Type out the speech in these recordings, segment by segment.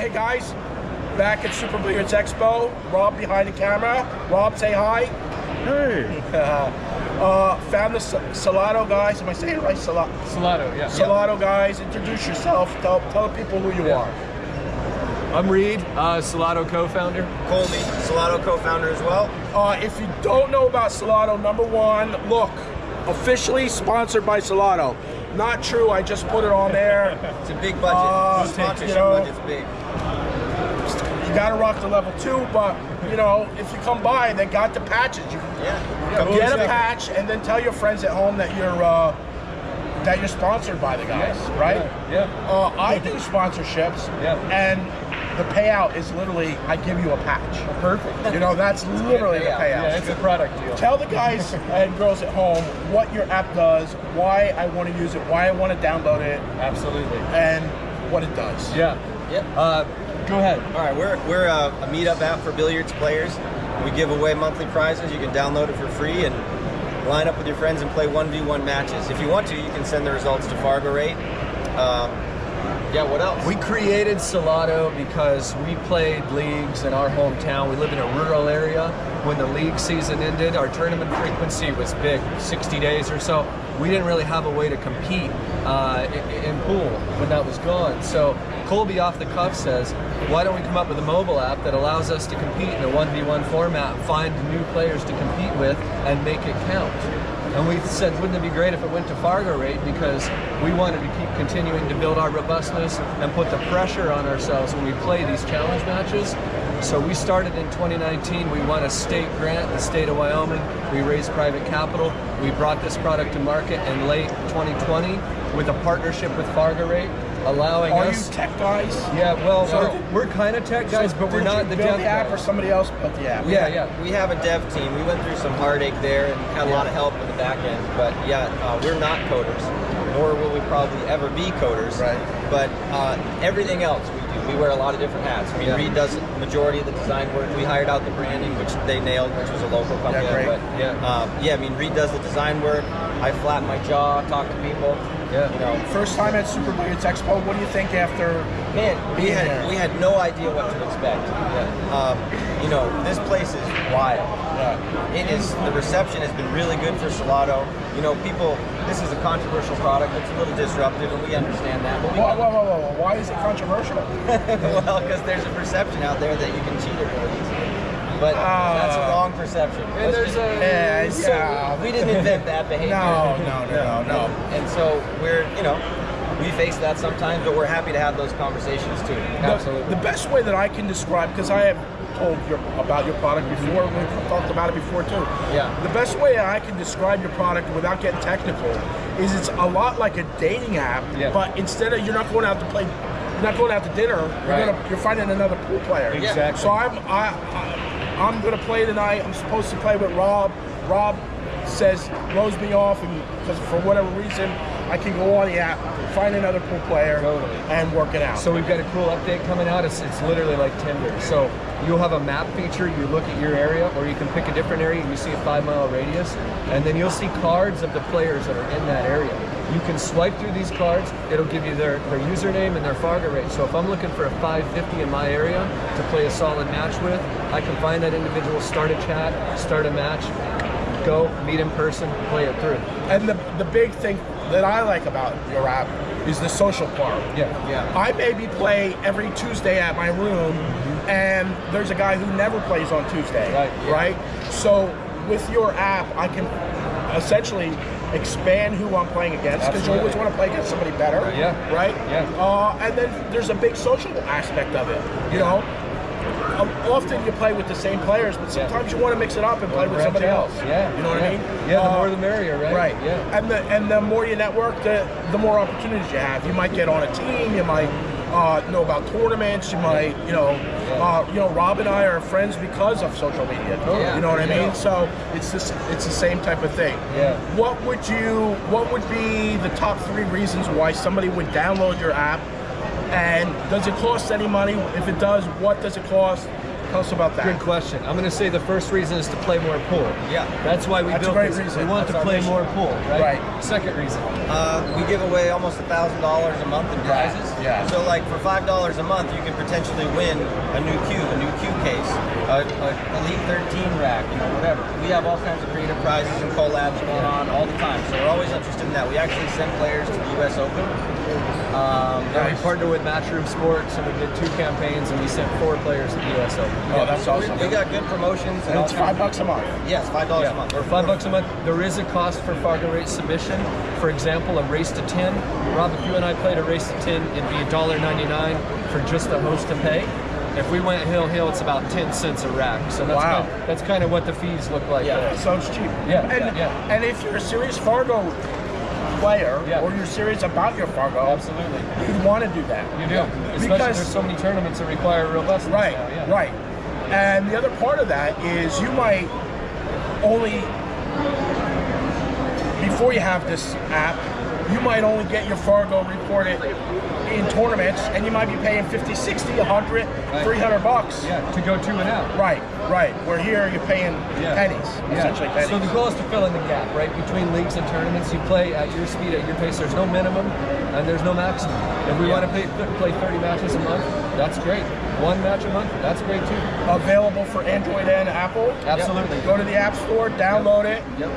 Hey guys, back at Super Billiards Expo. Rob behind the camera. Rob, say hi. Hey. Found the Salotto guys. Am I saying it right? Salotto, yeah. Salotto guys. Introduce yourself. Tell the people who you are. I'm Reed, Salotto co-founder. Colby, Salotto co-founder as well. If you don't know about Salotto, number one, look, officially sponsored by Salotto. Not true, I just put it on there. It's a big budget. Sponsorship budget's big. You gotta rock the level 2, but you know, if you come by, they got the patches. You get a patch and then tell your friends at home that you're sponsored by the guys, right? Yeah. I do sponsorships, and the payout is literally I give you a patch. Perfect. You know, that's literally the payout. Yeah, it's a product deal. Tell the guys and girls at home what your app does, why I want to use it, why I want to download it. Absolutely. And what it does. Yeah. Go ahead. All right, we're a meetup app for billiards players. We give away monthly prizes. You can download it for free and line up with your friends and play 1v1 matches. If you want to, you can send the results to Fargo Rate. Yeah, what else? We created Salotto because we played leagues in our hometown. We live in a rural area. When the league season ended, our tournament frequency was big, 60 days or so. We didn't really have a way to compete in pool when that was gone. So Colby off the cuff says, why don't we come up with a mobile app that allows us to compete in a 1v1 format, find new players to compete with, and make it count? And we said, wouldn't it be great if it went to Fargo Rate, because we wanted to keep continuing to build our robustness and put the pressure on ourselves when we play these challenge matches. So we started in 2019. We won a state grant in the state of Wyoming. We raised private capital. We brought this product to market in late 2020 with a partnership with Fargo Rate, allowing us... Are you tech guys? Yeah, well, we're kind of tech guys, but we're not the dev app, or somebody else built the app? Yeah. We have a dev team. We went through some heartache there and had a lot of help with the back end. But yeah, we're not coders, nor will we probably ever be coders. Right. But everything else we do. We wear a lot of different hats. I mean, Reed does the majority of the design work. We hired out the branding, which they nailed, which was a local company. Yeah, I mean, Reed does the design work. I flat my jaw, talk to people. Yeah. You know, first time at Super Billiards Expo. What do you think after? Man, we had no idea what to expect. You know, this place is wild. It is. The reception has been really good for Salotto. You know, people. This is a controversial product. It's a little disruptive, and we understand that. But whoa. Why is it controversial? Well, because there's a perception out there that you can cheat it really easily. But that's a wrong perception. And there's we didn't invent that behavior. No. And so we're, you know, we face that sometimes, but we're happy to have those conversations too. Absolutely. The best way that I can describe, because I have told about your product before, we've talked about it before too. Yeah. The best way I can describe your product without getting technical is it's a lot like a dating app, but instead of, you're not going out to play, you're not going out to dinner, you're finding another pool player. Exactly. So I'm going to play tonight. I'm supposed to play with Rob. Rob says, blows me off, and because for whatever reason, I can go on the app, find another pool player, and work it out. So we've got a cool update coming out. It's literally like Tinder. So you'll have a map feature. You look at your area, or you can pick a different area, and you see a 5-mile radius, and then you'll see cards of the players that are in that area. You can swipe through these cards. It'll give you their username and their Fargo rate. So if I'm looking for a 550 in my area to play a solid match with, I can find that individual, start a chat, start a match, go meet in person, play it through. And the big thing that I like about your app is the social part. Yeah. I maybe play every Tuesday at my room, and there's a guy who never plays on Tuesday. Right? So with your app, I can essentially expand who I'm playing against, because you always want to play against somebody better. Right? And then there's a big social aspect of it. You know, often you play with the same players, but sometimes you want to mix it up and play with somebody else. You know what I mean? Yeah, the more the merrier, right? Right. And the more you network, the more opportunities you have. You might get on a team. You might know about tournaments. You might, you know, Rob and I are friends because of social media. You know what I mean? So it's the same type of thing. What would be the top 3 reasons why somebody would download your app? And does it cost any money? If it does, what does it cost? Tell us about that. Good question. I'm going to say the first reason is to play more pool. Yeah. That's why we That's a built great this. reason. We want That's to our pool, mission. more pool, right? Right. Second reason. We give away almost $1,000 a month in prizes. Yeah. So like for $5 a month, you can potentially win a new cue case, a Elite 13 rack, you know, whatever. We have all kinds of creative prizes and collabs going on all the time. So we're always interested in that. We actually send players to the U.S. Open. We partner with Matchroom Sports, and we did 2 campaigns, and we sent 4 players to the U.S. Open. Oh, that's awesome. We got good promotions. And it's $5 a month. Yes, $5 a month. Or $5 a month. There is a cost for Fargo rate submission. For example, a race to 10. Rob, if you and I played a race to 10, it'd be $1.99 for just the host to pay. If we went hill, it's about 10 cents a rack. So that's kind of what the fees look like. Yeah. there. So it's cheap. Yeah. And if you're a serious Fargo player, or you're serious about your Fargo, Absolutely. you'd want to do that. You do. Especially Because- there's so many tournaments that require robustness Right, now. Yeah. right. And the other part of that is you might only, before you have this app, you might only get your Fargo reported in tournaments, and you might be paying 50, 60, 100, Right. $300. Yeah, to go 2 and out. Right. Where here you're paying pennies, essentially pennies. So the goal is to fill in the gap, right, between leagues and tournaments. You play at your speed, at your pace. There's no minimum, and there's no maximum. If we want to play 30 matches a month, that's great. 1 match a month, that's great too. Available for Android and Apple. Absolutely. Go to the App Store, download it. Yep.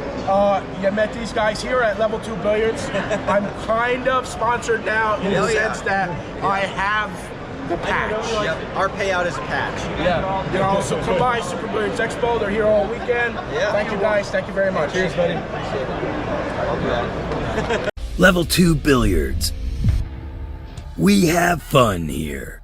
You met these guys here at Level 2 Billiards. I'm kind of sponsored now in the sense that I have the patch. Yep. Our payout is a patch. Yeah. You know, so come by Super Billiards Expo. They're here all weekend. Yeah. Thank you guys. Thank you very much. Cheers, buddy. Appreciate it. I'll do that. Level 2 Billiards. We have fun here.